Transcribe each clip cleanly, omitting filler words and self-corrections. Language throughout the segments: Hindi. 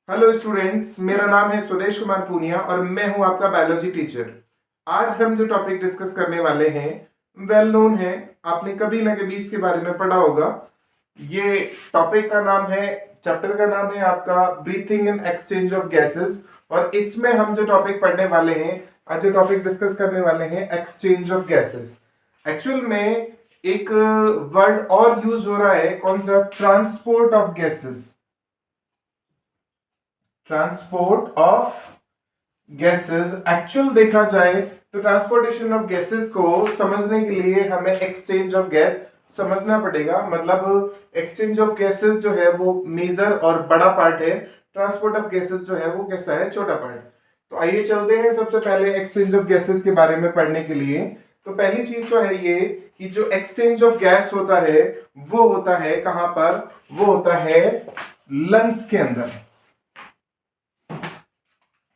हेलो स्टूडेंट्स, मेरा नाम है स्वदेश कुमार पूनिया और मैं हूं आपका बायोलॉजी टीचर। आज हम जो टॉपिक डिस्कस करने वाले हैं वेल नोन है, आपने कभी ना कभी इसके बारे में पढ़ा होगा। ये टॉपिक का नाम है, चैप्टर का नाम है आपका breathing in exchange of gases. और इसमें हम जो टॉपिक पढ़ने वाले हैं, आज जो टॉपिक डिस्कस करने वाले हैं, एक्सचेंज ऑफ गैसेस। एक्चुअल में एक वर्ड और यूज हो रहा है, कौन सा? Transport of gases. Transport of gases. Actual देखा जाए तो ट्रांसपोर्टेशन ऑफ गैसेस को समझने के लिए हमें एक्सचेंज ऑफ गैस समझना पड़ेगा। मतलब एक्सचेंज ऑफ गैसेस जो है वो मेजर और बड़ा पार्ट है, ट्रांसपोर्ट ऑफ गैसेस जो है वो कैसा है, छोटा पार्ट। तो आइए चलते हैं सबसे पहले एक्सचेंज ऑफ गैसेस के बारे में पढ़ने के लिए। तो पहली चीज तो है ये कि जो एक्सचेंज ऑफ गैस होता है वो होता है कहां पर? वो होता है लंग्स के अंदर।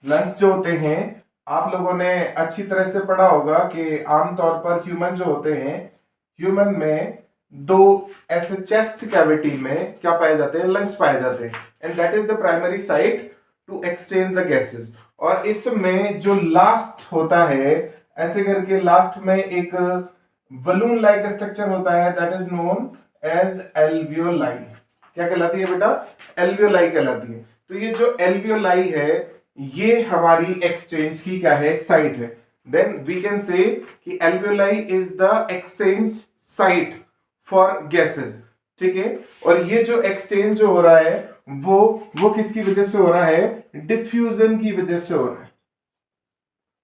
लंग्स जो होते हैं, आप लोगों ने अच्छी तरह से पढ़ा होगा कि आमतौर पर ह्यूमन जो होते हैं, ह्यूमन में दो ऐसे चेस्ट कैविटी में क्या पाए जाते हैं? लंग्स पाए जाते हैं। And that is the primary site to exchange the gases. और इसमें जो लास्ट होता है, ऐसे करके लास्ट में एक बलून लाइक स्ट्रक्चर होता है, that is known as alveoli. क्या कहलाती है बेटा? एल्वियोलाई कहलाती है। तो ये जो एल्वियोलाई है, ये हमारी एक्सचेंज की क्या है? साइट है। देन वी कैन से कि alveoli is the exchange site for gases. ठीक है। और ये जो एक्सचेंज जो हो रहा है वो किसकी वजह से हो रहा है? डिफ्यूजन की वजह से हो रहा है।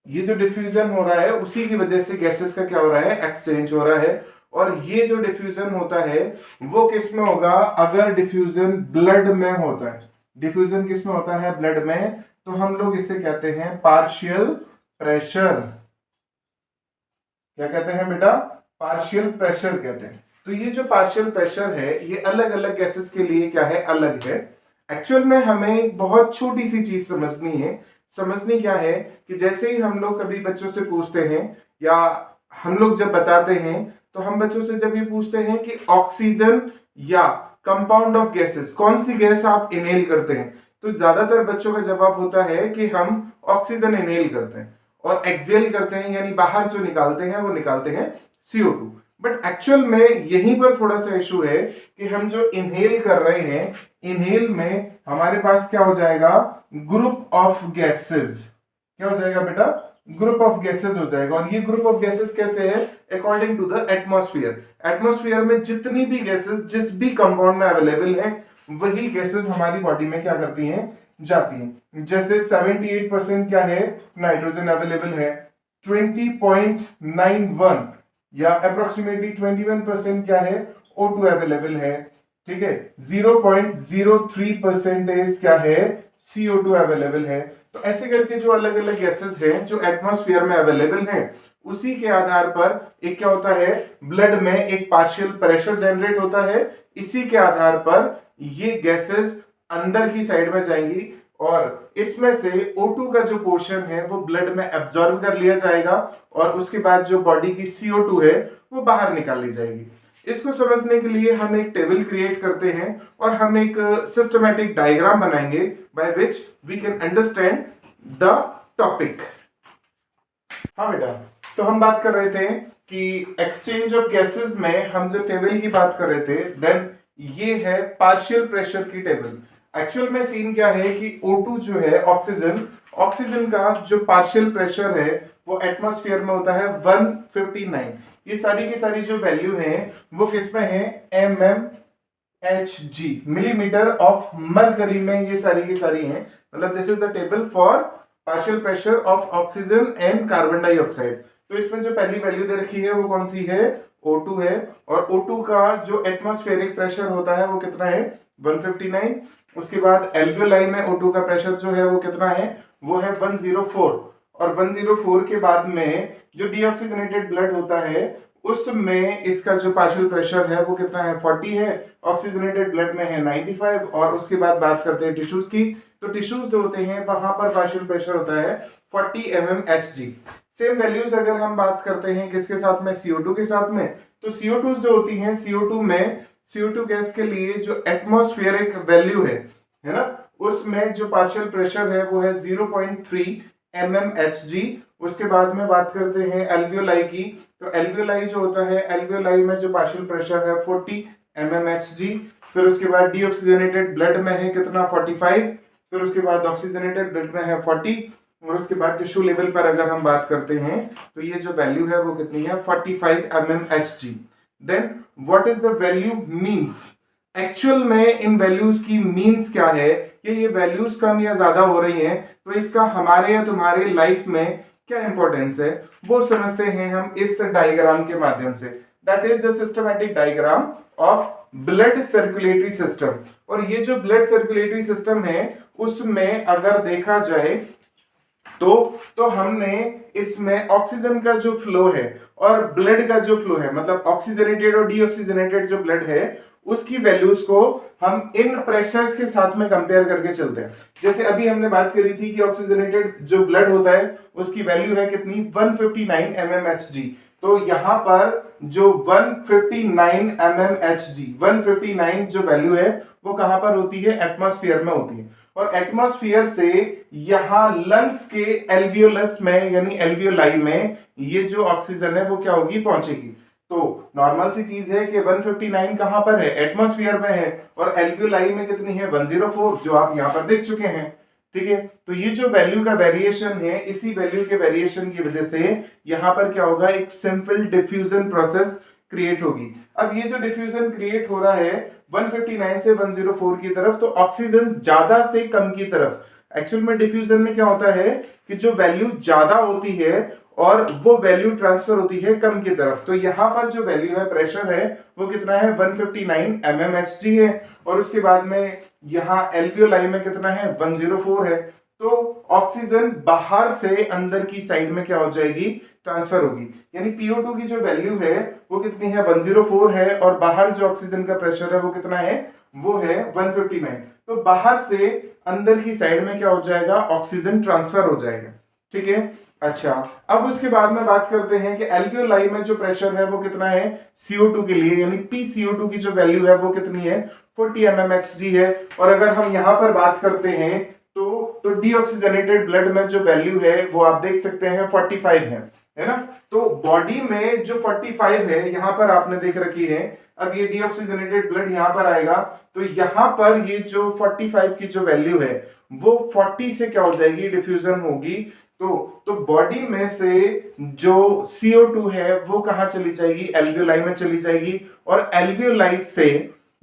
ये जो डिफ्यूजन हो रहा है उसी की वजह से गैसेस का क्या हो रहा है? एक्सचेंज हो रहा है। और ये जो डिफ्यूजन होता है वो किस में होगा? अगर डिफ्यूजन ब्लड में होता है। डिफ्यूजन किस में होता है? ब्लड में। तो हम लोग इसे कहते हैं पार्शियल प्रेशर। क्या कहते हैं बेटा? पार्शियल प्रेशर कहते हैं। तो ये जो पार्शियल प्रेशर है ये अलग अलग गैसेस के लिए क्या है? अलग है। एक्चुअल में हमें बहुत छोटी सी चीज समझनी है। समझनी क्या है कि जैसे ही हम लोग कभी बच्चों से पूछते हैं या हम लोग जब बताते हैं, तो हम बच्चों से जब ये पूछते हैं कि ऑक्सीजन या कंपाउंड ऑफ गैसेस, कौन सी गैस आप इनहेल करते हैं, तो ज्यादातर बच्चों का जवाब होता है कि हम ऑक्सीजन इनहेल करते हैं। और एक्सेल करते हैं, यानी बाहर जो निकालते हैं वो निकालते हैं CO2। बट एक्चुअल में यहीं पर थोड़ा सा इशू है कि हम जो इनहेल कर रहे हैं, इनहेल में हमारे पास क्या हो जाएगा? Group of gases. क्या हो जाएगा बेटा? ग्रुप ऑफ गैसेस हो जाएगा। और ये ग्रुप ऑफ गैसेस कैसे है? According to the atmosphere. Atmosphere में जितनी भी गैसेस जिस भी कंपाउंड में अवेलेबल है, वही गैसेस हमारी बॉडी में क्या करती हैं? जाती हैं। जैसे 78% क्या है? नाइट्रोजन अवेलेबल है। 20.91 या अप्रोक्सीमेटली 21% क्या है? O2 अवेलेबल है। ठीक है। 0.03% क्या है? CO2 अवेलेबल है। तो ऐसे करके जो अलग अलग गैसेस हैं जो एटमॉस्फेयर में अवेलेबल हैं, उसी के आधार पर एक क्या होता है? ब्लड में एक पार्शियल प्रेशर जनरेट होता है। इसी के आधार पर ये गैसेस अंदर की साइड में जाएंगी और इसमें से O2 का जो पोर्शन है वो ब्लड में एब्जॉर्ब कर लिया जाएगा और उसके बाद जो बॉडी की CO2 है वो बाहर निकाल ली जाएगी। इसको समझने के लिए हम एक टेबल क्रिएट करते हैं और हम एक सिस्टमैटिक डायग्राम बनाएंगे by which we can understand the topic. हाँ बेटा, तो हम बात कर रहे थे कि एक्सचेंज ऑफ गैसेस में हम जो टेबल की बात कर रहे थे, देन ये है पार्शियल प्रेशर की टेबल। एक्चुअल में सीन क्या है कि O2 जो है, ऑक्सीजन, ऑक्सीजन का जो पार्शियल प्रेशर है वो एटमॉस्फेयर में होता है 159। ये सारी की सारी जो वैल्यू है वो किसमें है? mmHg, मिलीमीटर ऑफ मरकरी में ये सारी की सारी हैं। मतलब this is the table for partial pressure of oxygen and carbon dioxide. तो इसमें जो पहली वैल्यू दे रखी है वो कौन सी है? O2 है। और O2 का जो एटमॉस्फेरिक प्रेशर होता है वो कितना है? 159। उसके बाद एल्वियोलाई में O2 का प्रेशर जो है वो कितना है? वो है 104। और 104 के बाद में जो डीऑक्सीजनेटेड ब्लड होता है उसमें इसका जो पार्शियल प्रेशर है वो कितना है? 40 है। ऑक्सीजनेटेड ब्लड में है 95। और उसके बाद बात करते हैं टिश्यूज की। तो टिश्यूज जो होते हैं वहां पर पार्शियल प्रेशर होता है 40 mmHg। सेम वैल्यूज अगर हम बात करते हैं किसके साथ में? CO2 के साथ में। तो CO2 जो होती हैं, CO2 में, CO2 गैस के लिए जो एटमॉस्फेरिक वैल्यू है ना, उसमें जो पार्शियल प्रेशर है वो है 0.3 mmHg। उसके बाद में बात करते हैं एल्वियोलाई की, तो एल्वियोलाई जो होता है, एल्वियोलाई में जो पार्शियल प्रेशर है 40 mmHg। फिर उसके बाद डीऑक्सीजनेटेड ब्लड में है कितना 45। फिर उसके बाद ऑक्सीजनेटेड ब्लड में है 40। और उसके बाद टिश्यू लेवल पर अगर हम बात करते हैं तो ये जो वैल्यू है वो कितनी है 45 mmHg। Then what is the value means, actual में इन वैल्यूज की मीन्स क्या है कि ये वैल्यूज कम या ज्यादा हो रही हैं तो इसका हमारे या तुम्हारे लाइफ में क्या इंपॉर्टेंस है, वो समझते हैं हम इस डायग्राम के माध्यम से। That is the systematic diagram of blood circulatory system. और ये जो ब्लड सर्कुलेटरी सिस्टम है उसमें अगर देखा जाए तो हमने इसमें ऑक्सीजन का जो फ्लो है और ब्लड का जो फ्लो है, मतलब ऑक्सीजनेटेड और डीऑक्सीजनेटेड जो ब्लड है उसकी वैल्यूज को हम इन प्रेशर्स के साथ में कंपेयर करके चलते हैं। जैसे अभी हमने बात करी थी कि ऑक्सीजनेटेड जो ब्लड होता है उसकी वैल्यू है कितनी 159 mmHg। तो यहां पर जो 159 mmHg 159 जो वैल्यू है वो कहां पर होती है, एटमॉस्फेयर में होती है। और एटमॉस्फेयर से यहां लंग्स के एल्वियोलस में यानी एल्वियोलाई में ये जो ऑक्सीजन है वो क्या होगी, पहुंचेगी। तो नॉर्मल सी चीज है कि 159 कहां पर है, एटमॉस्फेयर में है, और एल्वियोलाई में कितनी है 104, जो आप यहां पर देख चुके हैं। ठीक है, तो ये जो वैल्यू का वेरिएशन है, इसी वैल्यू के वेरिएशन की वजह से यहां पर क्या होगा, एक सिंपल डिफ्यूजन प्रोसेस क्रिएट होगी। अब ये जो डिफ्यूजन क्रिएट हो रहा है 159 से 104 की तरफ, तो ऑक्सीजन ज्यादा से कम की तरफ। एक्चुअल में डिफ्यूजन में क्या होता है कि जो वैल्यू ज्यादा होती है और वो वैल्यू ट्रांसफर होती है कम की तरफ। तो यहां पर जो वैल्यू है, प्रेशर है, वो कितना है 159 mmHg है। और उसके बाद में यहां एल्वियोलाई में कितना है 104 है। तो ऑक्सीजन बाहर से अंदर की साइड में क्या हो जाएगी, ट्रांसफर होगी। यानी PO2 की जो वैल्यू है वो कितनी है 104 है, और बाहर जो ऑक्सीजन का प्रेशर है वो कितना है, वो है 159। तो बाहर से अंदर की साइड में क्या हो जाएगा, ऑक्सीजन ट्रांसफर हो जाएगा। ठीक है, अच्छा अब उसके बाद में बात करते हैं कि एल्वियोलाई में जो प्रेशर है वो कितना है CO2 के लिए, यानी PCO2 की जो वैल्यू है वो कितनी है 40 mmHg है। और अगर हम यहां पर बात करते हैं तो डीऑक्सीजनेटेड ब्लड में जो वैल्यू है वो आप देख सकते हैं 45 है ना। तो बॉडी में जो 45 है यहां पर आपने देख रखी है। अब ये डीऑक्सीजनेटेड ब्लड यहां पर आएगा तो यहां पर ये जो 45 की जो वैल्यू है वो 40 से क्या हो जाएगी, डिफ्यूजन होगी। तो बॉडी में से जो CO2 है वो कहां चली जाएगी, एल्वियोलाई में चली जाएगी। और एल्वियोलाई से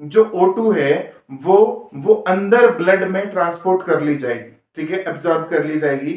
जो O2 है वो अंदर ब्लड में ट्रांसपोर्ट कर ली जाएगी। ठीक है, एब्जॉर्ब कर ली जाएगी।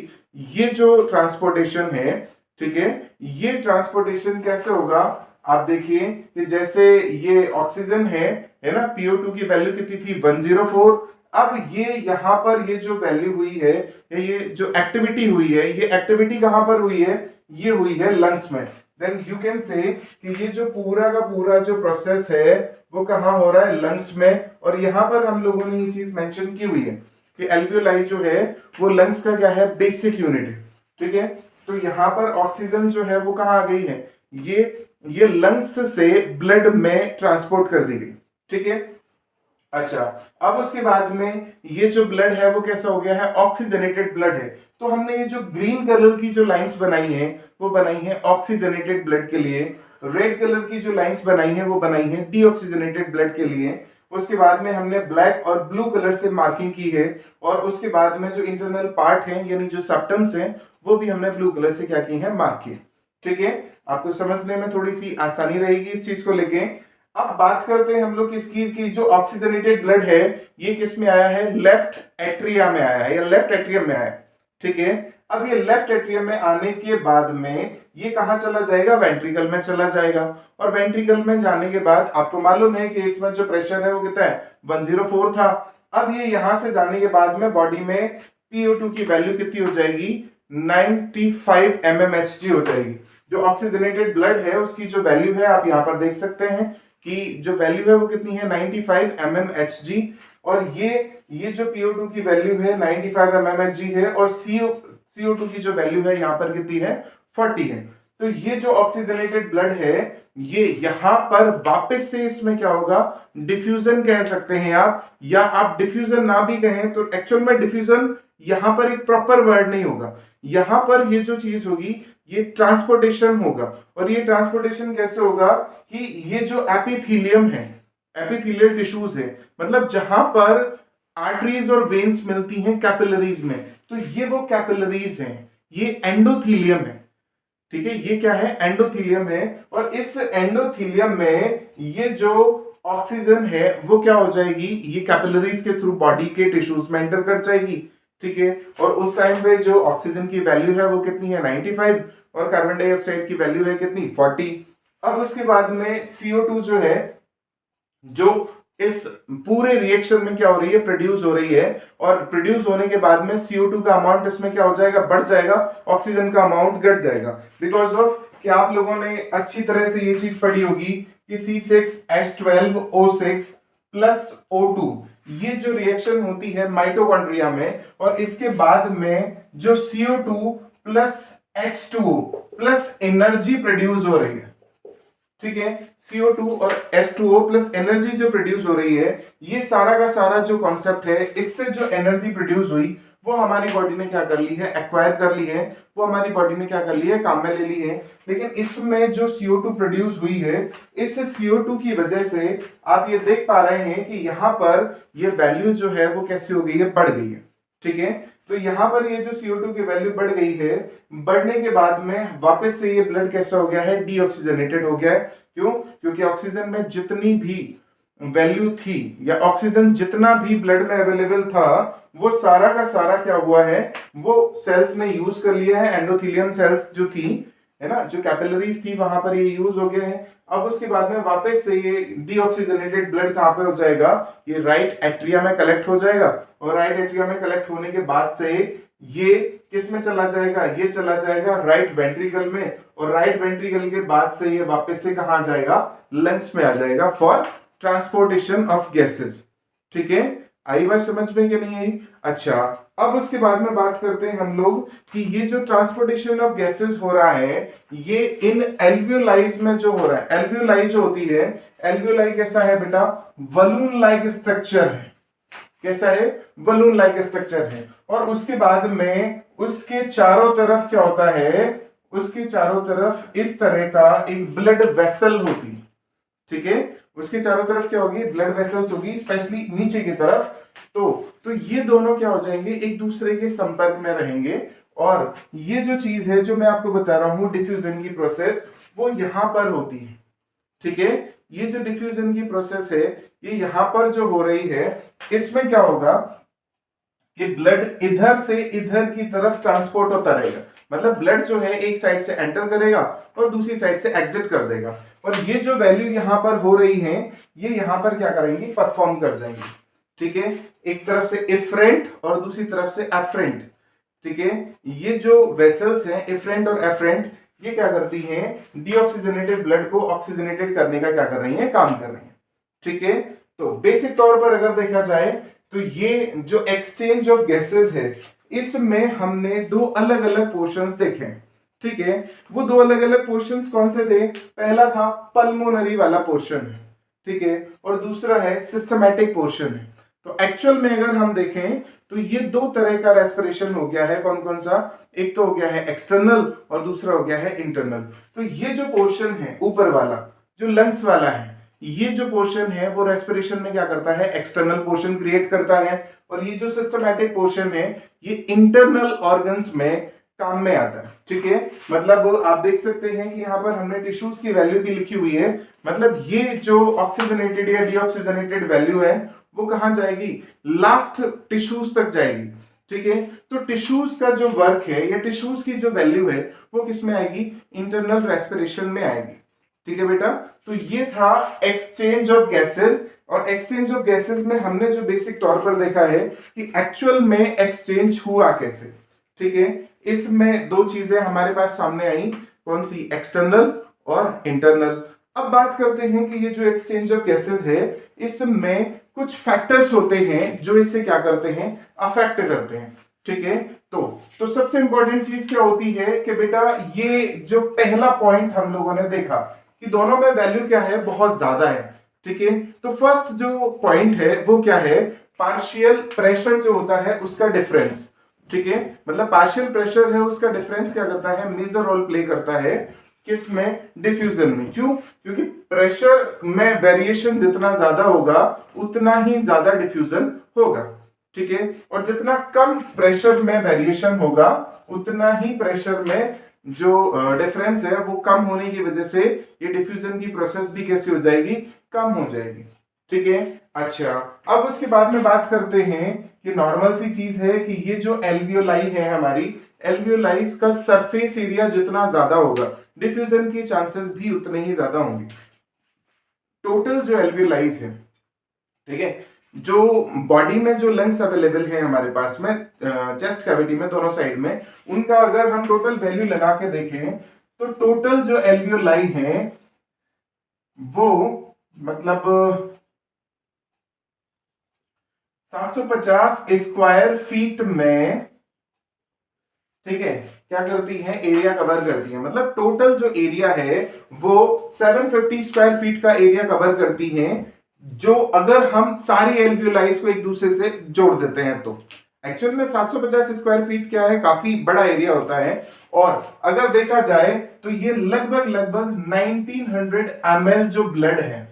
ये जो ट्रांसपोर्टेशन है, ठीक है, ये ट्रांसपोर्टेशन कैसे होगा, आप देखिए कि जैसे ये ऑक्सीजन है ना, PO2 की वैल्यू कितनी थी 104। अब ये यहां पर ये जो वैल्यू हुई है, ये जो एक्टिविटी हुई है, ये एक्टिविटी कहां पर हुई है, ये हुई है लंग्स में। देन यू कैन से कि ये जो पूरा का पूरा जो प्रोसेस है वो कहां हो रहा है, लंग्स में। और यहां पर हम लोगों ने ये चीज मेंशन की हुई है कि एल्वियोलाई जो है वो लंग्स का क्या है, बेसिक यूनिट है। ठीक है, तो यहां पर ऑक्सीजन जो है वो कहां आ गई है, ये लंग्स से ब्लड में ट्रांसपोर्ट कर दी गई। ठीक है, अच्छा अब उसके बाद में ये जो ब्लड है वो कैसा हो गया है, ऑक्सीजनेटेड ब्लड है। तो हमने ये जो ग्रीन कलर की जो लाइंस बनाई है वो बनाई है ऑक्सीजनेटेड ब्लड के लिए। रेड कलर की जो लाइंस बनाई है वो बनाई है डीऑक्सीजनेटेड ब्लड के लिए। उसके बाद में हमने ब्लैक और ब्लू कलर से मार्किंग की है। और उसके बाद में जो इंटरनल पार्ट है यानी जो सेप्टम्स हैं वो भी हमने ब्लू कलर से क्या की है, मार्क किए। ठीक है, आपको समझने में थोड़ी सी आसानी रहेगी इस चीज को लेके। अब बात करते हैं हम लोग किसकी, की जो ऑक्सीजनेटेड ब्लड है ये किस में आया है, लेफ्ट एट्रिया में आया है या लेफ्ट एट्रियम में आया है। ठीक है, अब ये लेफ्ट एट्रियम में आने के बाद में ये कहां चला जाएगा, वेंट्रिकल में चला जाएगा। और वेंट्रिकल में जाने के बाद आपको मालूम है कि इसमें जो प्रेशर है वो कितना है 104 था। अब ये यहां से जाने के बाद में बॉडी में PO2 की वैल्यू कितनी हो जाएगी, 95 mmHg हो जाएगी। जो ऑक्सीजनेटेड ब्लड है उसकी जो वैल्यू है आप यहां पर देख सकते हैं कि जो वैल्यू है वो कितनी है 95 mmHg। और ये जो PO2 की वैल्यू है 95 mmHg है, और CO2 की जो वैल्यू है यहां पर कितनी है 40 है। तो ये जो ऑक्सीजनेटेड ब्लड है ये यहां पर वापस से इसमें क्या होगा, डिफ्यूजन कह सकते हैं आप, या आप डिफ्यूजन ना भी कहें तो एक्चुअल में डिफ्यूजन यहां पर एक प्रॉपर वर्ड नहीं होगा। यहां पर ये जो चीज होगी ये ट्रांसपोर्टेशन होगा। और ये ट्रांसपोर्टेशन कैसे होगा कि ये जो एपिथीलियम है, एपिथेलियल टिश्यूज है, मतलब जहां पर आर्टरीज और वेन्स मिलती हैं कैपिलरीज में, तो ये वो कैपिलरीज हैं, ये एंडोथीलियम है। ठीक है, ये क्या है, एंडोथीलियम है। और इस एंडोथीलियम में ये जो ऑक्सीजन है वो क्या हो जाएगी, ये कैपिलरीज के थ्रू बॉडी के टिश्यूज में एंटर कर जाएगी। ठीक है, और उस टाइम पे जो ऑक्सीजन की वैल्यू है वो कितनी है, 95, और कार्बन डाइऑक्साइड की वैल्यू है कितनी, 40। अब उसके बाद में CO2 जो है, जो इस पूरे रिएक्शन में क्या हो रही है, प्रोड्यूस हो रही है, और प्रोड्यूस होने के बाद में CO2 का अमाउंट इसमें क्या हो जाएगा, बढ़ जाएगा, ऑक्सीजन का अमाउंट घट जाएगा। बिकॉज ऑफ कि आप लोगों ने अच्छी तरह से ये चीज पढ़ी होगी कि C6H12O6 प्लस O2, ये जो रिएक्शन होती है माइटोकॉन्ड्रिया में, और इसके बाद में जो CO2 plus H2O plus energy produce हो रही है। ठीक है, CO2 और H2O प्लस एनर्जी जो प्रोड्यूस हो रही है, ये सारा का सारा जो कॉन्सेप्ट है, इससे जो एनर्जी प्रोड्यूस हुई वो हमारी बॉडी ने क्या कर ली है, एक्वायर कर ली है, वो हमारी बॉडी ने क्या कर ली है, काम में ले ली है। लेकिन इसमें जो CO2 प्रोड्यूस हुई है, इस CO2 की वजह से आप ये देख पा रहे हैं कि यहां पर ये वैल्यू जो है वो कैसे हो गई है, बढ़ गई है। ठीक है, तो यहां पर ये जो CO2 की वैल्यू बढ़ गई है, बढ़ने के बाद में वापस से ये ब्लड कैसा हो गया है, डीऑक्सीजनेटेड हो गया है। क्यों, क्योंकि ऑक्सीजन में जितनी भी वैल्यू थी, या ऑक्सीजन जितना भी ब्लड में अवेलेबल था, वो सारा का सारा क्या हुआ है, वो सेल्स ने यूज कर लिया है। एंडोथेलियम सेल्स जो थी, है ना, जो कैपिलरीज थी, वहां पर ये यूज हो गए हैं। अब उसके बाद में वापस से ये डीऑक्सीजनेटेड ब्लड कहां पे हो जाएगा, ये राइट एट्रिया में कलेक्ट हो जाएगा, और राइट एट्रिया में कलेक्ट होने के बाद से ये किस में चला जाएगा, ये चला जाएगा राइट वेंट्रिकल में, और राइट वेंट्रिकल के बाद से ये वापस से कहां जाएगा, लंग्स में आ जाएगा फॉर ट्रांसपोर्टेशन ऑफ गैसेस। ठीक है, आई बात समझ में कि नहीं आई? अच्छा, अब उसके बाद में बात करते हैं हम लोग कि ये जो ट्रांसपोर्टेशन ऑफ गैसेस हो रहा है, ये इन एल्वियोलाइज में जो हो रहा है, एल्वियोलाई जो होती है, एल्वियोलाई कैसा है बेटा, बलून लाइक स्ट्रक्चर है। कैसा है, बलून लाइक स्ट्रक्चर है। और उसके बाद में उसके चारों तरफ क्या होता है, उसके चारों तरफ इस तरह का एक ब्लड वेसल होती है। ठीक है, उसके चारों तरफ क्या होगी, ब्लड वेसल्स होगी, स्पेशली नीचे की तरफ। तो ये दोनों क्या हो जाएंगे, एक दूसरे के संपर्क में रहेंगे, और ये जो चीज है जो मैं आपको बता रहा हूं, डिफ्यूजन की प्रोसेस, वो यहां पर होती है। ठीक है, ये जो डिफ्यूजन की प्रोसेस है, ये यहां पर जो हो रही है, इसमें क्या होगा कि ब्लड इधर से इधर की तरफ ट्रांसपोर्ट होता रहेगा। मतलब ब्लड जो है एक साइड से एंटर करेगा और दूसरी साइड से एग्जिट कर देगा, और ये जो वैल्यू यहां पर हो रही है, ये यहां पर क्या करेंगी, परफॉर्म कर जाएंगी। ठीक है, एक तरफ से इफरेंट और दूसरी तरफ से एफरेंट। ठीक है, ये जो वेसल्स हैं, इफरेंट और एफरेंट, ये क्या करती हैं, डीऑक्सीजनेटेड ब्लड को ऑक्सीजनेटेड करने का क्या कर रही हैं, काम कर रही हैं। ठीक है, तो बेसिक तौर पर अगर देखा जाए तो ये जो एक्सचेंज ऑफ गैसेस है, इसमें हमने दो अलग अलग पोर्शंस देखे। ठीक है, वो दो अलग अलग पोर्शंस कौन से थे, पहला था पल्मोनरी वाला पोर्शन है, ठीक है, और दूसरा है सिस्टमैटिक पोर्शन है। तो एक्चुअल में अगर हम देखें तो ये दो तरह का रेस्पिरेशन हो गया है, कौन कौन सा, एक तो हो गया है एक्सटर्नल और दूसरा हो गया है इंटरनल। तो ये जो पोर्शन है ऊपर वाला, जो लंग्स वाला है, ये जो पोर्शन है वो रेस्पिरेशन में क्या करता है, एक्सटर्नल पोर्शन क्रिएट करता है, और ये जो सिस्टमैटिक पोर्शन है ये इंटरनल ऑर्गन्स में काम में आता है। ठीक है, मतलब आप देख सकते हैं कि यहाँ पर हमने टिश्यूज की वैल्यू भी लिखी हुई है। मतलब ये जो ऑक्सीजनेटेड या डीऑक्सीजनेटेड वैल्यू है वो कहां जाएगी, लास्ट टिश्यूज तक जाएगी। ठीक है, तो टिश्यूज का जो वर्क है या टिश्यूज की जो वैल्यू है वो किस में आएगी, इंटरनल रेस्पिरेशन में आएगी। ठीक है बेटा, तो ये था एक्सचेंज ऑफ गैसेस, और एक्सचेंज ऑफ गैसेस में हमने जो बेसिक तौर पर देखा है कि एक्चुअल में एक्सचेंज हुआ कैसे। ठीक है, इसमें दो चीजें हमारे पास सामने आई, कौन सी, एक्सटर्नल और इंटरनल। अब बात करते हैं कि ये जो एक्सचेंज ऑफ गैसेस है, इसमें कुछ फैक्टर्स होते हैं जो इसे क्या करते हैं, अफेक्ट करते हैं। ठीक है। तो सबसे इंपॉर्टेंट चीज क्या होती है कि बेटा ये जो पहला पॉइंट हम लोगों ने देखा कि दोनों में वैल्यू क्या है, बहुत ज्यादा है। ठीक है, तो फर्स्ट जो पॉइंट है वो क्या है, पार्शियल प्रेशर जो होता है उसका डिफरेंस। ठीक है, मतलब पार्शियल प्रेशर है उसका डिफरेंस क्या करता है, मेजर रोल प्ले करता है किसमें, डिफ्यूजन में। क्यों, क्योंकि प्रेशर में वेरिएशन जितना ज्यादा होगा उतना ही ज्यादा डिफ्यूजन होगा। ठीक है, और जितना कम प्रेशर में वेरिएशन होगा उतना ही प्रेशर में जो डिफरेंस है वो कम होने की वजह से ये डिफ्यूजन की प्रोसेस भी कैसी हो जाएगी, कम हो जाएगी। ठीक है, अच्छा अब उसके बाद में बात करते हैं कि नॉर्मल सी चीज है कि ये जो एल्वियोलाई है हमारी, एल्वियोलाइज का सरफेस एरिया जितना ज्यादा होगा डिफ्यूजन के चांसेस भी उतने ही ज्यादा होंगे। टोटल जो एल्वियोलाइज है, ठीक है, जो बॉडी में जो लंग्स अवेलेबल है हमारे पास में चेस्ट कैविटी में दोनों साइड में, उनका अगर हम टोटल वैल्यू लगा के देखें तो टोटल जो एल्वियोलाई हैं वो मतलब 750 स्क्वायर फीट में, ठीक है, क्या करती है, एरिया कवर करती है। मतलब टोटल जो एरिया है वो 750 स्क्वायर फीट का एरिया कवर करती है, जो अगर हम सारी एल्वियोलाइज को एक दूसरे से जोड़ देते हैं तो। एक्चुअल में 750 स्क्वायर फीट क्या है, काफी बड़ा एरिया होता है। और अगर देखा जाए तो ये लगभग लगभग 1900 ml जो ब्लड है,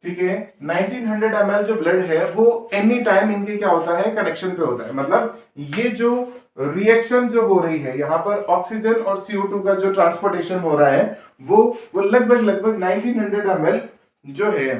ठीक है, 1900 ml जो ब्लड है वो एनी टाइम इनके क्या होता है, कनेक्शन पे होता है। मतलब ये जो रिएक्शन जो हो रही है यहाँ पर ऑक्सीजन और CO2 का जो ट्रांसपोर्टेशन हो रहा है वो लगभग लगभग 1900 ml जो है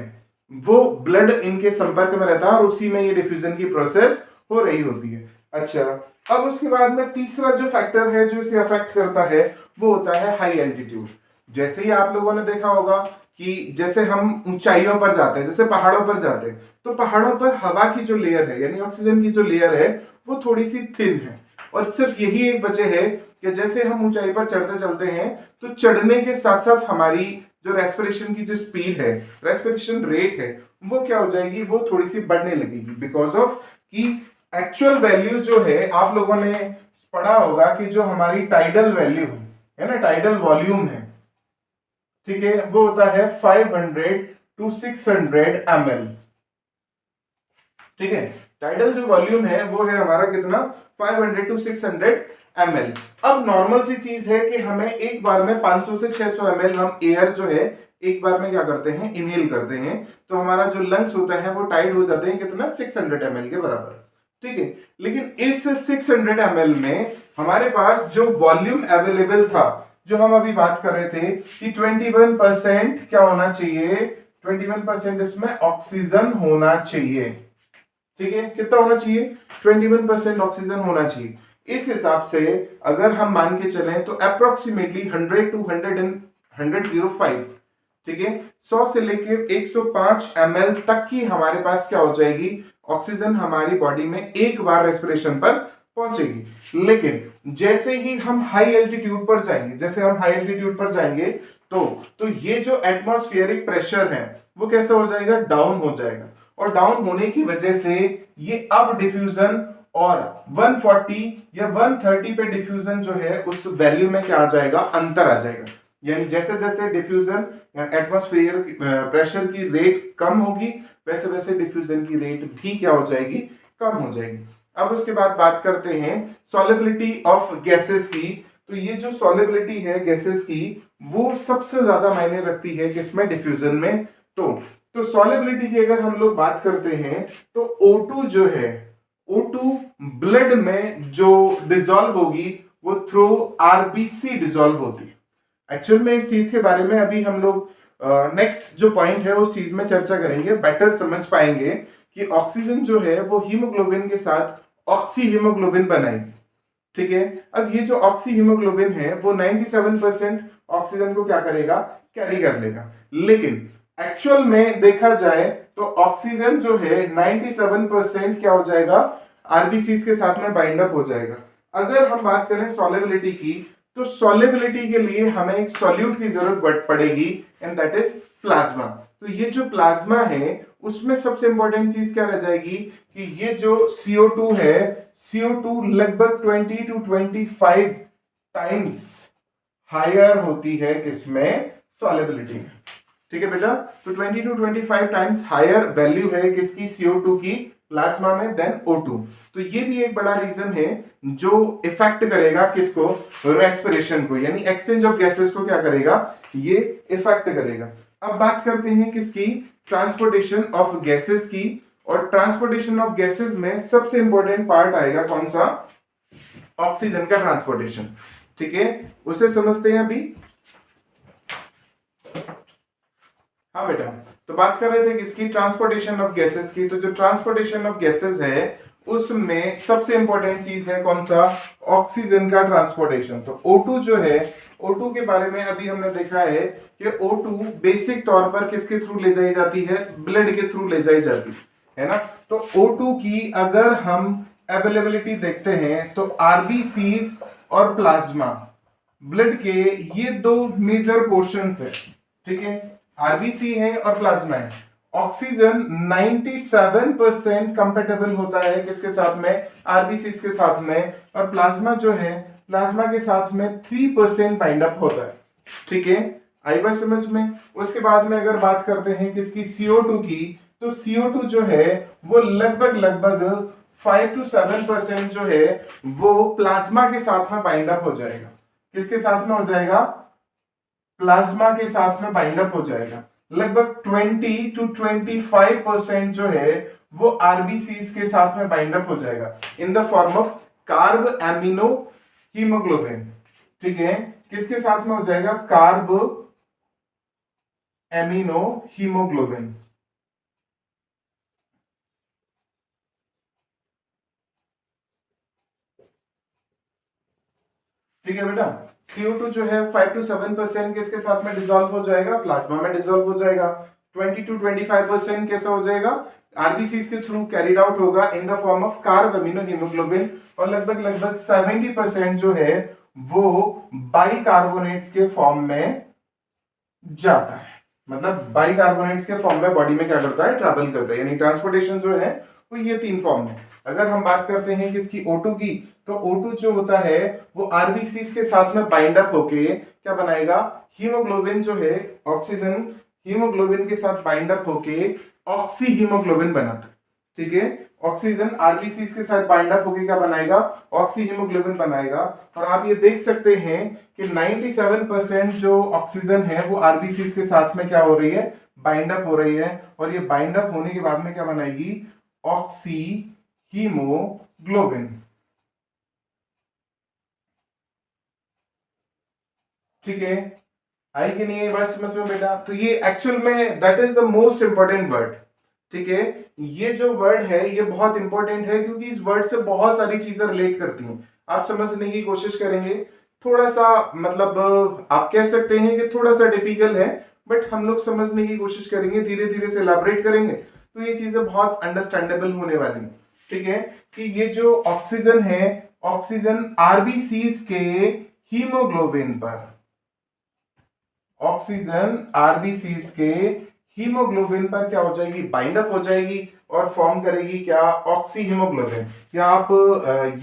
वो ब्लड इनके संपर्क में रहता है और उसी में ये डिफ्यूजन की प्रोसेस हो रही होती है। अच्छा, अब उसके बाद में तीसरा जो फैक्टर है जो इसे अफेक्ट करता है वो होता है हाई एल्टीट्यूड। जैसे ही आप लोगों ने देखा होगा कि जैसे हम ऊंचाइयों पर जाते हैं, जैसे पहाड़ों पर जाते हैं, तो पहाड़ों पर हवा की जो लेयर है यानी ऑक्सीजन की जो लेयर है वो थोड़ी सी थिन है। और सिर्फ यही एक वजह है कि जैसे हम ऊंचाई पर चढ़ते चलते हैं तो चढ़ने के साथ साथ हमारी जो रेस्पिरेशन की जो स्पीड है, रेस्पिरेशन रेट है, वो क्या हो जाएगी, वो थोड़ी सी बढ़ने लगेगी। बिकॉज ऑफ कि एक्चुअल वैल्यू जो है, आप लोगों ने पढ़ा होगा कि जो हमारी टाइडल वैल्यू है ना, टाइडल वॉल्यूम है, ठीक है, वो होता है 500 to 600 ml। ठीक है, टाइडल जो वॉल्यूम है वो है हमारा कितना, 500 to 600 ml। अब नॉर्मल सी चीज है कि हमें एक बार में 500 से 600 ml हम एयर जो है एक बार में क्या करते हैं, इनहेल करते हैं, तो हमारा जो लंग्स होता है वो टाइट हो जाते हैं कितना, 600 ml के बराबर। ठीक है, लेकिन इस 600 ml में हमारे पास जो वॉल्यूम अवेलेबल था, जो हम अभी बात कर रहे थे कि 21% क्या होना चाहिए, 21% इसमें ऑक्सीजन होना चाहिए। ठीक है, कितना होना चाहिए, 21% ऑक्सीजन होना चाहिए। इस हिसाब से अगर हम मान के चलें तो अप्रोक्सीमेटली 100 टू 105, ठीक है, 100 से लेकर 105 ml तक की हमारे पास क्या हो जाएगी, ऑक्सीजन हमारी बॉडी में एक बार रेस्पिरेशन पर पहुंचेगी। लेकिन जैसे ही हम हाई एल्टीट्यूड पर जाएंगे, जैसे हम हाई एल्टीट्यूड पर जाएंगे तो ये जो एटमॉस्फेरिक प्रेशर है वो कैसे हो जाएगा, डाउन हो जाएगा। और डाउन होने की वजह से ये अब डिफ्यूजन और 140 या 130 पे डिफ्यूजन जो है उस वैल्यू में क्या आ जाएगा, अंतर आ जाएगा। यानी जैसे जैसे डिफ्यूजन एटमॉस्फेयर प्रेशर की रेट कम होगी वैसे वैसे डिफ्यूजन की रेट भी क्या हो जाएगी, कम हो जाएगी। अब उसके बाद बात करते हैं सॉलिबिलिटी ऑफ गैसेस की। तो ये जो सॉलिबिलिटी है गैसेस की वो सबसे ज्यादा मायने रखती है किसमें, डिफ्यूजन में। तो सॉलिबिलिटी की अगर हम लोग बात करते हैं तो O2 जो है, O2 ब्लड में जो डिसॉल्व होगी वो थ्रू RBC डिसॉल्व होती है। एक्चुअल में इस चीज के बारे में अभी हम लोग नेक्स्ट जो पॉइंट है उस चीज में चर्चा करेंगे, बेटर समझ पाएंगे कि ऑक्सीजन जो है वो हीमोग्लोबिन के साथ ऑक्सी हीमोग्लोबिन बनाएगी। ठीक है, अब ये जो ऑक्सी हीमोग्लोबिन है वो 97% ऑक्सीजन को क्या करेगा, कैरी कर लेगा। लेकिन एक्चुअल में देखा जाए तो ऑक्सीजन जो है 97% क्या हो जाएगा, आरबीसी के साथ में बाइंड अप हो जाएगा। अगर हम बात करें सॉलिबिलिटी की तो सॉलिबिलिटी के लिए हमें एक सॉल्यूट की जरूरत पड़ेगी एंड दैट इज प्लाज्मा। तो ये जो प्लाज्मा है उसमें सबसे इंपॉर्टेंट चीज क्या रह जाएगी कि ये जो CO2 है, CO2 लगभग 20 to 25 टाइम्स हायर होती है किसमें, सॉल्युबिलिटी में। ठीक है बेटा, तो 20 to 25 टाइम्स हायर वैल्यू है किसकी, CO2 की प्लाज्मा में देन O2। तो ये भी एक बड़ा रीजन है जो इफेक्ट करेगा किसको, रेस्पिरेशन को, यानी एक्सचेंज ऑफ गैसेस को क्या करेगा, ये इफेक्ट करेगा। अब बात करते हैं किसकी, ट्रांसपोर्टेशन ऑफ गैसेस की। और ट्रांसपोर्टेशन ऑफ गैसेस में सबसे इंपॉर्टेंट पार्ट आएगा कौन सा, ऑक्सीजन का ट्रांसपोर्टेशन। ठीक है, उसे समझते हैं अभी। हाँ बेटा, तो बात कर रहे थे किसकी, ट्रांसपोर्टेशन ऑफ गैसेस की। तो जो ट्रांसपोर्टेशन ऑफ गैसेस है उसमें सबसे इंपॉर्टेंट चीज है कौन सा, ऑक्सीजन का ट्रांसपोर्टेशन। तो O2 जो है, O2 के बारे में अभी हमने देखा है कि O2 बेसिक तौर पर किसके थ्रू ले जाई जाती है, ब्लड के थ्रू ले जाई जाती है ना। तो O2 की अगर हम अवेलेबिलिटी देखते हैं तो आरबीसीज और प्लाज्मा, ब्लड के ये दो मेजर पोर्शंस है। ठीक है, आरबीसी है और प्लाज्मा है। ऑक्सीजन 97% कंपेटेबल होता है किसके साथ में, आरबीसी के साथ में, और प्लाज्मा जो है, प्लाज्मा के साथ में 3% बाइंड अप होता है। ठीक है, आई बात समझ में। उसके बाद में अगर बात करते हैं किसकी, CO2 की, तो CO2 जो है वो लगभग 5 to 7% जो है वो प्लाज्मा के साथ में बाइंड अप हो जाएगा। किसके साथ में हो जाएगा, प्लाज्मा के साथ में बाइंड अप हो जाएगा। लगभग 20 to 25% जो है वो आरबीसीज के साथ में बाइंड अप हो जाएगा in the form of carb amino haemoglobin. ठीक है, किसके साथ में हो जाएगा, कार्ब एमिनो हीमोग्लोबिन। ठीक है बेटा, CO2 जो है 5 to 7% किसके साथ में डिसॉल्व हो जाएगा, प्लाज्मा में डिसॉल्व हो जाएगा। 20 to 25% कैसा हो जाएगा, आरबीसी के थ्रू कैरिड आउट होगा in the form of carb amino haemoglobin. और लगभग 70% जो है वो बाइकार्बोनेट्स के फॉर्म में जाता है। मतलब बाइकार्बोनेट्स के फॉर्म में बॉडी में क्या करता है, ट्रैवल करता है। यानी ट्रांसपोर्टेशन जो है वो ये 3 फॉर्म में। अगर हम बात करते हैं किसकी, O2 की, तो O2 जो होता है वो आरबीसी के साथ में बाइंड अप होके क्या बनाएगा, हीमोग्लोबिन जो है, ऑक्सीजन हीमोग्लोबिन के साथ बाइंड अप होके ऑक्सी हीमोग्लोबिन बनाता है। ठीक है, ऑक्सीजन आरबीसी के साथ बाइंड अप होके क्या बनाएगा, ऑक्सी हीमोग्लोबिन बनाएगा। और आप ये देख सकते हैं कि 97% जो ऑक्सीजन है वो आरबीसी के साथ में क्या हो रही है, बाइंड अप हो रही है। और ये बाइंड अप होने के बाद में क्या बनाएगी, ऑक्सी हीमोग्लोबिन। ठीक है, आई कि नहीं है बात समझ में बेटा। तो ये एक्चुअल में that is the most important word. ठीक है, ये जो वर्ड है ये बहुत इंपॉर्टेंट है क्योंकि इस वर्ड से बहुत सारी चीजें रिलेट करती हैं। आप समझने की कोशिश करेंगे, थोड़ा सा मतलब आप कह सकते हैं कि थोड़ा सा टिपिकल है, बट हम लोग समझने की कोशिश करेंगे, धीरे धीरे से इलैबोरेट करेंगे तो ये चीजें बहुत अंडरस्टैंडेबल होने वाली हैं। ठीक है, कि ये जो ऑक्सीजन है, ऑक्सीजन आरबीसीज के हीमोग्लोबिन पर, ऑक्सीजन आरबीसीज के हीमोग्लोबिन पर क्या हो जाएगी, बाइंड अप हो जाएगी और फॉर्म करेगी क्या, ऑक्सी हीमोग्लोबिन। या आप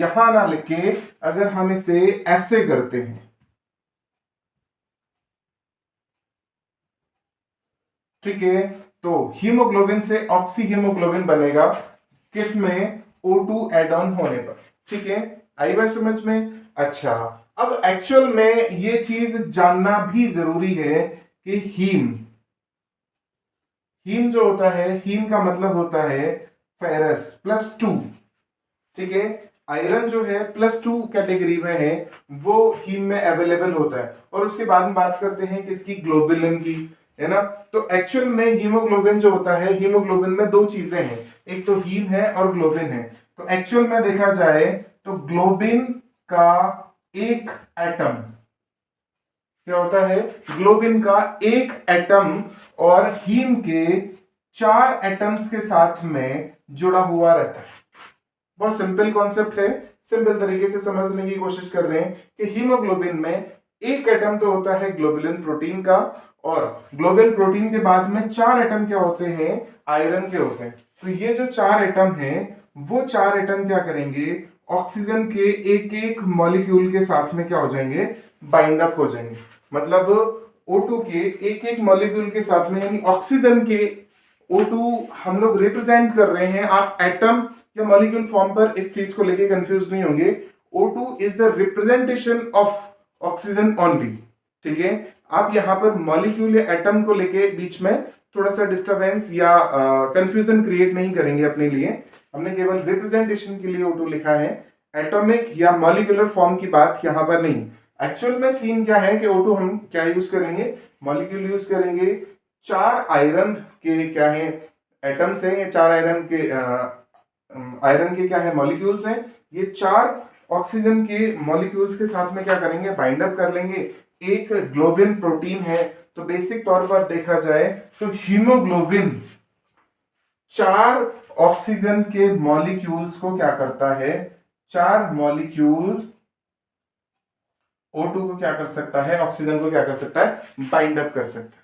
यहां ना लिख के अगर हम इसे ऐसे करते हैं, ठीक है, तो हीमोग्लोबिन से ऑक्सी हीमोग्लोबिन बनेगा किसमें, O2 एड ऑन होने पर। ठीक है, आई बात समझ में। अच्छा, अब एक्चुअल में ये चीज जानना भी जरूरी है कि हीम जो होता है, हीम का मतलब होता है फेरस +2। ठीक है, आयरन जो है +2 कैटेगरी में है, वो हीम में अवेलेबल होता है। और उसके बाद में बात करते हैं किसकी, ग्लोबुलिन की, है ना। तो एक्चुअल में हीमोग्लोबिन जो होता है, हीमोग्लोबिन में दो चीजें हैं, एक तो हीम है और ग्लोबिन है। तो एक्चुअल में देखा जाए तो ग्लोबिन का एक एटम क्या होता है, ग्लोबिन का एक एटम और हीम के 4 एटम्स के साथ में जुड़ा हुआ रहता है। बहुत सिंपल कॉन्सेप्ट है, सिंपल तरीके से समझने की कोशिश कर रहे हैं कि हीमोग्लोबिन में एक एटम तो होता है ग्लोबुलिन प्रोटीन का, और ग्लोबुलिन प्रोटीन के बाद में 4 एटम क्या होते हैं, आयरन के होते हैं। तो ये जो 4 एटम हैं, वो 4 एटम क्या करेंगे, ऑक्सीजन के एक एक मॉलिक्यूल के साथ में क्या हो जाएंगे, बाइंड अप हो जाएंगे। मतलब O2 के एक एक मॉलिक्यूल के साथ में, यानी ऑक्सीजन के O2 हम लोग रिप्रेजेंट कर रहे हैं। आप एटम या मॉलिक्यूल फॉर्म पर इस चीज को लेके कंफ्यूज नहीं होंगे। O2 is the representation of oxygen only, ठीक है। आप यहां पर मॉलिक्यूल या एटम को लेके बीच में थोड़ा सा डिस्टरबेंस या कंफ्यूजन क्रिएट नहीं करेंगे अपने लिए। हमने केवल रिप्रेजेंटेशन के लिए O2 लिखा है, एटॉमिक या मॉलिक्यूलर फॉर्म की बात यहां पर नहीं। एक्चुअल में सीन क्या है कि O2 हम क्या यूज करेंगे, मॉलिक्यूल यूज करेंगे। 4 आयरन के क्या है, एटम्स हैं, या 4 आयरन के क्या है, मॉलिक्यूल्स हैं। ये 4 ऑक्सीजन के मॉलिक्यूल्स के साथ में क्या करेंगे, बाइंड अप कर लेंगे। एक ग्लोबिन प्रोटीन है, तो बेसिक तौर पर देखा जाए तो हीमोग्लोबिन 4 ऑक्सीजन के मॉलिक्यूल्स को क्या करता है, 4 मॉलिक्यूल O2 को क्या कर सकता है, ऑक्सीजन को क्या कर सकता है, बाइंड अप कर सकता है।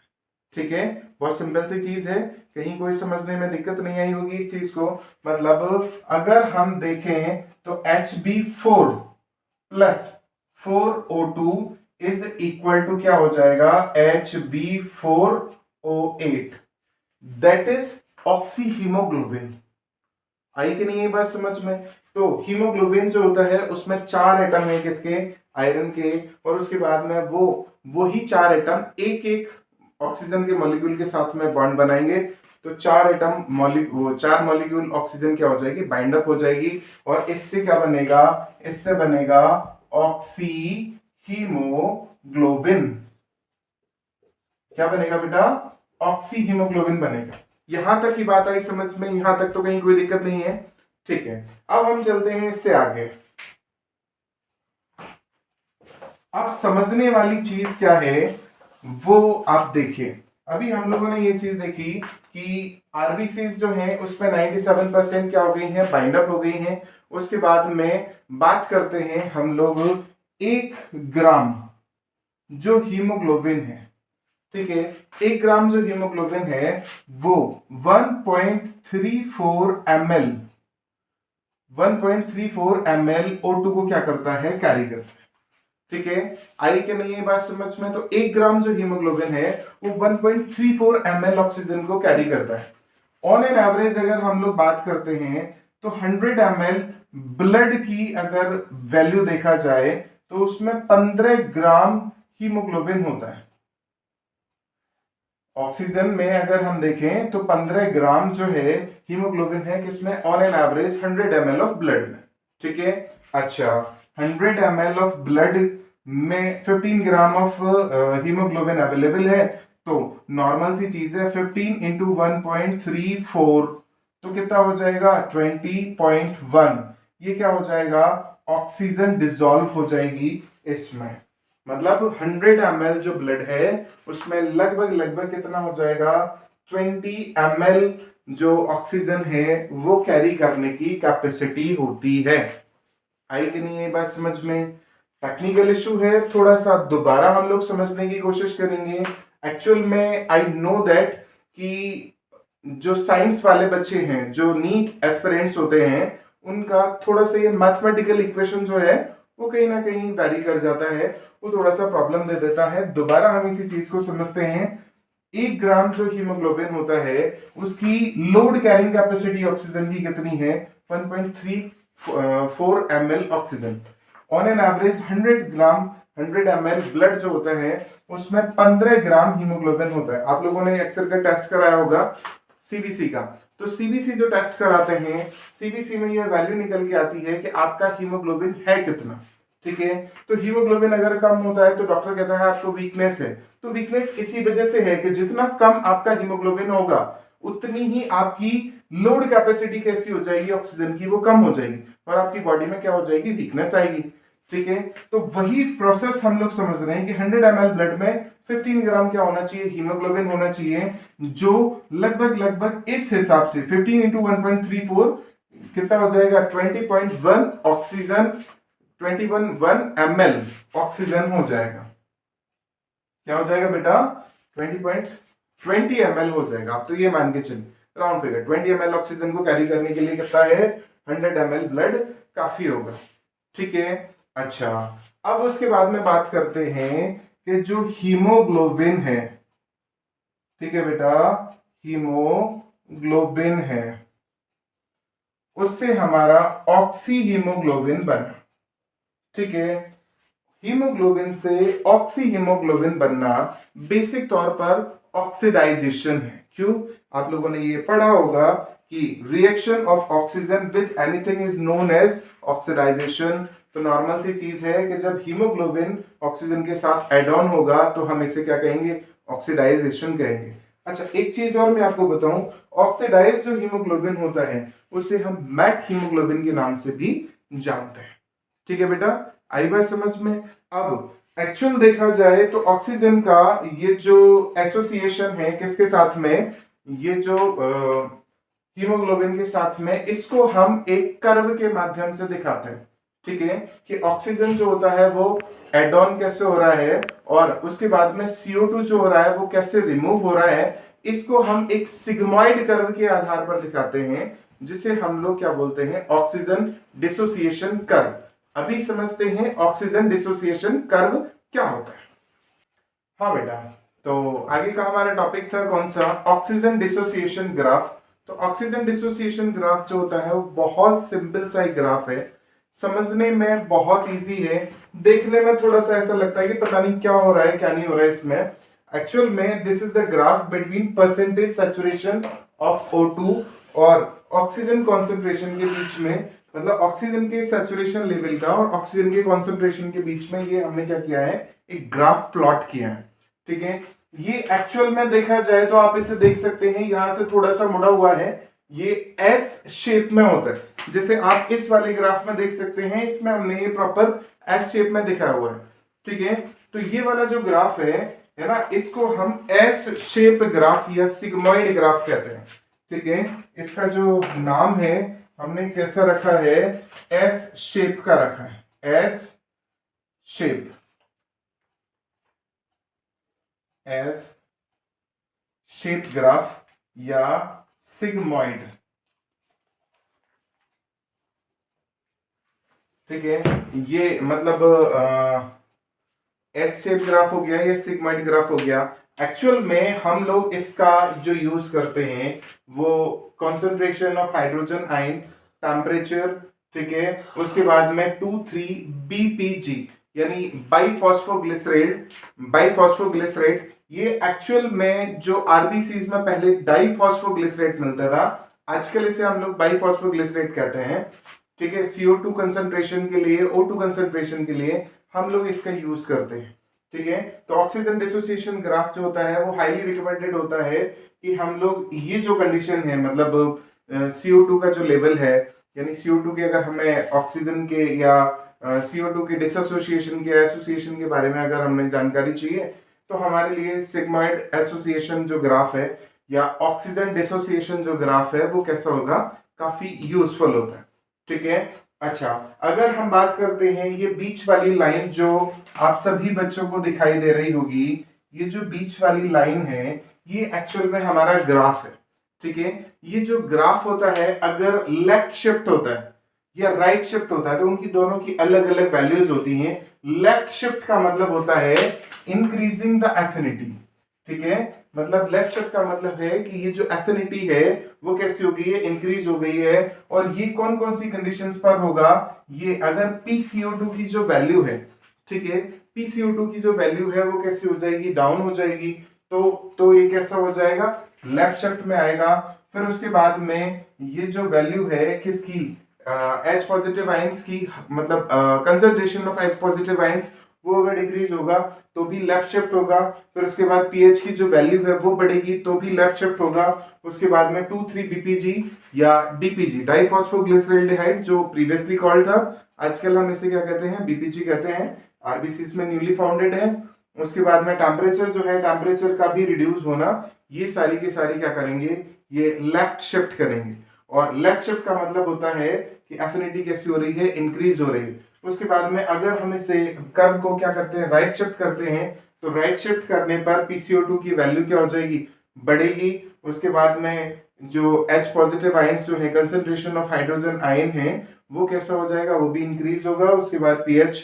ठीक है, बहुत सिंपल सी चीज है, कहीं कोई समझने में दिक्कत नहीं आई होगी इस चीज को। मतलब अगर हम देखें तो Hb4 plus 4O2 is equal to क्या हो जाएगा, Hb4O8, that is oxyhaemoglobin. आई कि नहीं है बात समझ में। तो हीमोग्लोबिन जो होता है उसमें 4 एटम है, किसके, आयरन के, और उसके बाद में वही 4 एटम एक एक ऑक्सीजन के मॉलिक्यूल के साथ में बॉन्ड बनाएंगे। तो 4 एटम 4 मॉलिक्यूल ऑक्सीजन क्या हो जाएगी, बाइंड अप हो जाएगी, और इससे क्या बनेगा, इससे बनेगा ऑक्सी हीमोग्लोबिन। क्या बनेगा बेटा, ऑक्सी हीमोग्लोबिन बनेगा। यहां तक की बात आई समझ में, यहां तक तो कहीं कोई दिक्कत नहीं है, ठीक है। अब हम चलते हैं इससे आगे। अब समझने वाली चीज क्या है वो आप देखिए। अभी हम लोगों ने ये चीज देखी कि आरबीसीज जो है उसमें 97% क्या हो गई हैं, बाइंड अप हो गई हैं। उसके बाद में बात करते हैं हम लोग 1 ग्राम जो हीमोग्लोबिन है, ठीक है, 1 ग्राम जो हीमोग्लोबिन है वो 1.34 ml O2 को क्या करता है, कैरी करता है। ठीक है, आई कि नहीं है बात समझ में। तो 1 ग्राम जो हीमोग्लोबिन है वो 1.34 ml ऑक्सीजन को कैरी करता है। ऑन एन एवरेज अगर हम लोग बात करते हैं तो 100 ml ब्लड की अगर वैल्यू देखा जाए तो उसमें 15 ग्राम हीमोग्लोबिन होता है। ऑक्सीजन में अगर हम देखें तो 15 ग्राम जो है हीमोग्लोबिन है, किसमें, on an average 100 ml of blood में। ठीक है, अच्छा 100 ml ऑफ ब्लड में 15 ग्राम ऑफ हीमोग्लोबिन अवेलेबल है, तो नॉर्मल सी चीज है, 15 इंटू 1.34 तो कितना हो जाएगा, 20.1। ये क्या हो जाएगा, ऑक्सीजन डिसॉल्व हो जाएगी इसमें। मतलब 100 ml जो ब्लड है उसमें लगभग कितना हो जाएगा, 20 ml जो ऑक्सीजन है वो कैरी करने की कैपेसिटी होती है। आई कि नहीं है बात समझ में। टेक्निकल इशू है, थोड़ा सा दोबारा हम लोग समझने की कोशिश करेंगे। एक्चुअल में आई नो दैट कि जो साइंस वाले बच्चे हैं, जो नीट एस्पिरेंट्स होते हैं, उनका थोड़ा सा ये मैथमेटिकल इक्वेशन जो है वो कहीं ना कहीं वैरी कर जाता है, वो थोड़ा सा प्रॉब्लम दे देता है। दोबारा हम इसी चीज को समझते हैं। 1 ग्राम जो हीमोग्लोबिन होता है उसकी लोड कैरिंग कैपेसिटी ऑक्सीजन की कितनी है, 1.34 ml oxygen. On an average 100 ml blood जो होता है उसमें 15 ग्राम हीमोग्लोबिन होता है। आप लोगों ने अक्सर का टेस्ट कराया होगा सीबीसी का, तो सीबीसी जो टेस्ट कराते हैं, सीबीसी में ये वैल्यू निकल के आती है कि आपका हीमोग्लोबिन है कितना। ठीक है, तो हीमोग्लोबिन अगर कम होता है तो डॉक्टर कहता है आपको वीकनेस है। तो वीकनेस इसी वजह से है कि जितना कम आपका हीमोग्लोबिन होगा उतनी ही आपकी लोड कैपेसिटी कैसी हो जाएगी, ऑक्सीजन की, वो कम हो जाएगी, और आपकी बॉडी में क्या हो जाएगी, वीकनेस आएगी। ठीक है, तो वही प्रोसेस हम लोग समझ रहे हैं कि 100 ml ब्लड में 15 ग्राम क्या होना चाहिए, हीमोग्लोबिन होना चाहिए, जो लगभग इस हिसाब से 15 इंटू 1.34 कितना हो जाएगा, 20.1 ऑक्सीजन, 21 ml ऑक्सीजन हो जाएगा। क्या हो जाएगा बेटा 20 ml हो जाएगा। आप तो ये मान के चलिए राउंड फिगर 20 ml ऑक्सीजन को कैरी करने के लिए कितना है 100 ml ब्लड काफी होगा। ठीक है, अच्छा अब उसके बाद में बात करते हैं कि जो हीमोग्लोबिन है, ठीक है बेटा, हीमोग्लोबिन है उससे हमारा ऑक्सी हीमोग्लोबिन बना। ठीक है, हीमोग्लोबिन से ऑक्सी हीमोग्लोबिन बनना बेसिक तौर पर ऑक्सीडाइजेशन है। क्यों? आप लोगों ने ये पढ़ा होगा कि reaction of oxygen with anything is known as oxidisation. तो नॉर्मल सी चीज है कि जब हीमोग्लोबिन ऑक्सीजन के साथ एड ऑन होगा तो हम इसे क्या कहेंगे, ऑक्सीडाइजेशन कहेंगे। अच्छा एक चीज और मैं आपको बताऊं, ऑक्सीडाइज जो हीमोग्लोबिन होता है उसे हम मैट हीमोग्लोबिन के नाम से भी जानते हैं। ठीक है बेटा, आई बात समझ में। अब एक्चुअल देखा जाए तो ऑक्सीजन का ये जो एसोसिएशन है किसके साथ में, ये जो हीमोग्लोबिन के साथ में, इसको हम एक कर्व के माध्यम से दिखाते हैं। ठीक है, कि ऑक्सीजन जो होता है वो एड ऑन कैसे हो रहा है और उसके बाद में CO2 जो हो रहा है वो कैसे रिमूव हो रहा है, इसको हम एक सिग्मॉइड कर्व के आधार पर दिखाते हैं, जिसे हम लोग क्या बोलते हैं, ऑक्सीजन डिसोसिएशन कर्व। अभी समझते हैं ऑक्सीजन डिसोसिएशन कर्व क्या होता है। हाँ बेटा, तो आगे का हमारा टॉपिक था कौन सा, ऑक्सीजन डिसोसिएशन ग्राफ। तो ऑक्सीजन डिसोसिएशन ग्राफ जो होता है वो बहुत सिंपल सा एक ग्राफ है, समझने में बहुत इजी है, देखने में थोड़ा सा ऐसा लगता है कि पता नहीं क्या हो रहा है क्या नहीं हो रहा है इसमें। एक्चुअल में this is the graph between percentage saturation of O2 और ऑक्सीजन कॉन्सेंट्रेशन के बीच में, मतलब ऑक्सीजन के सैचुरेशन लेवल का और ऑक्सीजन के कॉन्सेंट्रेशन के बीच में ये हमने क्या किया है, एक ग्राफ प्लॉट किया है। ठीक है, ये एक्चुअल में देखा जाए तो आप इसे देख सकते हैं, यहां से थोड़ा सा मुड़ा हुआ है, ये एस शेप में होता है, जैसे आप इस वाले ग्राफ में देख सकते हैं, इसमें हमने ये प्रॉपर एस शेप में दिखाया हुआ है। ठीक है, तो ये वाला जो ग्राफ है ना, इसको हम एस शेप ग्राफ या सिग्मॉइड ग्राफ कहते हैं। ठीक है, इसका जो नाम है हमने कैसा रखा है, एस शेप का रखा है, S shape, S shape graph या सिग्मॉइड। ठीक है, ये मतलब एस शेप ग्राफ हो गया या सिग्मॉइड ग्राफ हो गया। एक्चुअल में हम लोग इसका जो यूज करते हैं वो concentration of hydrogen ion, temperature, ठीक है, उसके बाद में 2,3-BPG यानी बाइफॉस्फोग्लिसरेट, बाइफॉस्फोग्लिसरेट। ये एक्चुअल में जो आरबीसीज में पहले डाइफॉस्फोग्लिसरेट मिलता था, आजकल इसे हम लोग बाइफॉस्फोग्लिसरेट कहते हैं। ठीक है, CO2 कंसंट्रेशन के लिए, O2 कंसंट्रेशन के लिए हम लोग इसका यूज करते हैं। ठीक है, तो ऑक्सीजन डिसोसिएशन ग्राफ जो होता है वो हाईली रिकमेंडेड होता है कि हम लोग ये जो कंडीशन है, मतलब CO2 का जो लेवल है, यानी CO2 के अगर हमें ऑक्सीजन के या CO2 के डिसोसिएशन के एसोसिएशन के बारे में अगर हमें जानकारी चाहिए तो हमारे लिए सिग्मॉइड एसोसिएशन जो ग्राफ है या ऑक्सीजन डिसोसिएशन जो ग्राफ है वो कैसा होगा, काफी यूजफुल होता है। ठीक है, अच्छा अगर हम बात करते हैं ये बीच वाली लाइन जो आप सभी बच्चों को दिखाई दे रही होगी, ये जो बीच वाली लाइन है ये एक्चुअल में हमारा ग्राफ है। ठीक है, ये जो ग्राफ होता है अगर लेफ्ट शिफ्ट होता है या राइट शिफ्ट होता है तो उनकी दोनों की अलग अलग वैल्यूज होती हैं। लेफ्ट शिफ्ट का मतलब होता है इंक्रीजिंग द एफिनिटी। ठीक है, मतलब लेफ्ट शिफ्ट का मतलब है कि ये जो एफिनिटी है वो कैसी हो गई है, इंक्रीज हो गई है। और ये कौन कौन सी कंडीशंस पर होगा, ये अगर PCO2 की जो वैल्यू है, ठीक है, PCO2 की जो वैल्यू है वो कैसी हो जाएगी, डाउन हो जाएगी। तो ये कैसा हो जाएगा, लेफ्ट शिफ्ट में आएगा। फिर उसके बाद में ये जो वैल्यू है किसकी, H पॉजिटिव आयंस की, मतलब concentration of H positive ions, वो अगर डिक्रीज होगा तो भी लेफ्ट शिफ्ट होगा। फिर उसके बाद pH की जो वैल्यू है वो बढ़ेगी तो भी लेफ्ट शिफ्ट होगा। उसके बाद में 2,3-BPG या DPG, डाइफॉस्फोग्लिसरल्डिहाइड, जो प्रीवियसली कॉल्ड था, आजकल हम इसे क्या कहते हैं, BPG कहते हैं, आरबीसीज में न्यूली फाउंडेड है। उसके बाद में टेम्परेचर जो है, टेम्परेचर का भी रिड्यूस होना, ये सारी की सारी क्या करेंगे, ये लेफ्ट शिफ्ट करेंगे। और लेफ्ट शिफ्ट का मतलब होता है कि एफिनिटी कैसी हो रही है, इंक्रीज हो रही है। उसके बाद में अगर हम इसे कर्व को क्या करते हैं, राइट शिफ्ट करते हैं, तो राइट शिफ्ट करने पर PCO2 की वैल्यू क्या हो जाएगी, बढ़ेगी। उसके बाद में जो H पॉजिटिव आयंस जो है, कंसेंट्रेशन ऑफ हाइड्रोजन आयन है, वो कैसा हो जाएगा, वो भी इंक्रीज होगा। उसके बाद pH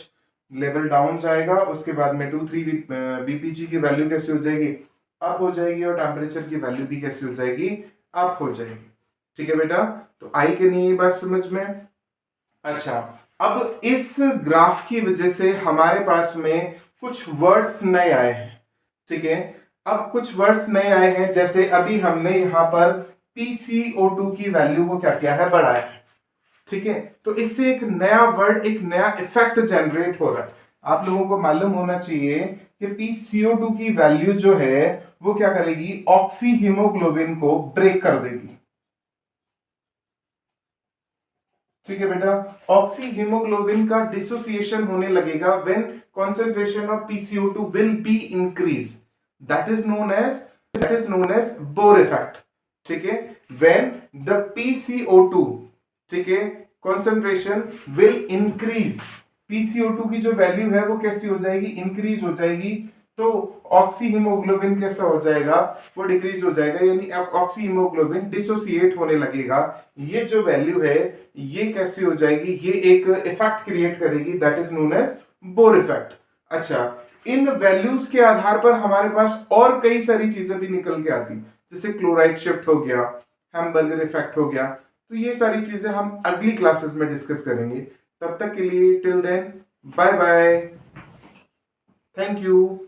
लेवल डाउन जाएगा। उसके बाद में 2,3 BPG की वैल्यू कैसी हो जाएगी, अप हो जाएगी। और टेम्परेचर की वैल्यू भी कैसी हो जाएगी, अप हो जाएगी। ठीक है बेटा, तो आई के नहीं बात समझ में। अच्छा, अब इस ग्राफ की वजह से हमारे पास में कुछ वर्ड्स नए आए हैं। ठीक है, अब कुछ वर्ड्स नए आए हैं, जैसे अभी हमने यहां पर PCO2 की वैल्यू को क्या किया है, बढ़ाया है। ठीक है, तो इससे एक नया वर्ड, एक नया इफेक्ट जनरेट हो रहा है। आप लोगों को मालूम होना चाहिए कि PCO2 की वैल्यू जो है वो क्या करेगी, ऑक्सी हीमोग्लोबिन को ब्रेक कर देगी। ठीक है बेटा, ऑक्सी हीमोग्लोबिन का डिसोसिएशन होने लगेगा when concentration of PCO2 will be increased. That is known as Bohr effect. ठीक है, when the PCO2, ठीक है, concentration will increase, PCO2 की जो वैल्यू है वो कैसी हो जाएगी, इंक्रीज हो जाएगी। तो ऑक्सी हीमोग्लोबिन कैसा हो जाएगा, वो डिक्रीज हो जाएगा, यानी ऑक्सी हीमोग्लोबिन डिसोसिएट होने लगेगा। ये जो वैल्यू है ये कैसी हो जाएगी, ये एक इफेक्ट क्रिएट करेगी, that is known as Bohr effect. अच्छा, इन वैल्यूज के आधार पर हमारे पास और कई सारी चीजें भी निकल के आती, जैसे क्लोराइड शिफ्ट हो गया, हैमबर्गर इफेक्ट हो गया। तो ये सारी चीजें हम अगली क्लासेस में डिस्कस करेंगे। तब तक के लिए till then bye bye, thank you.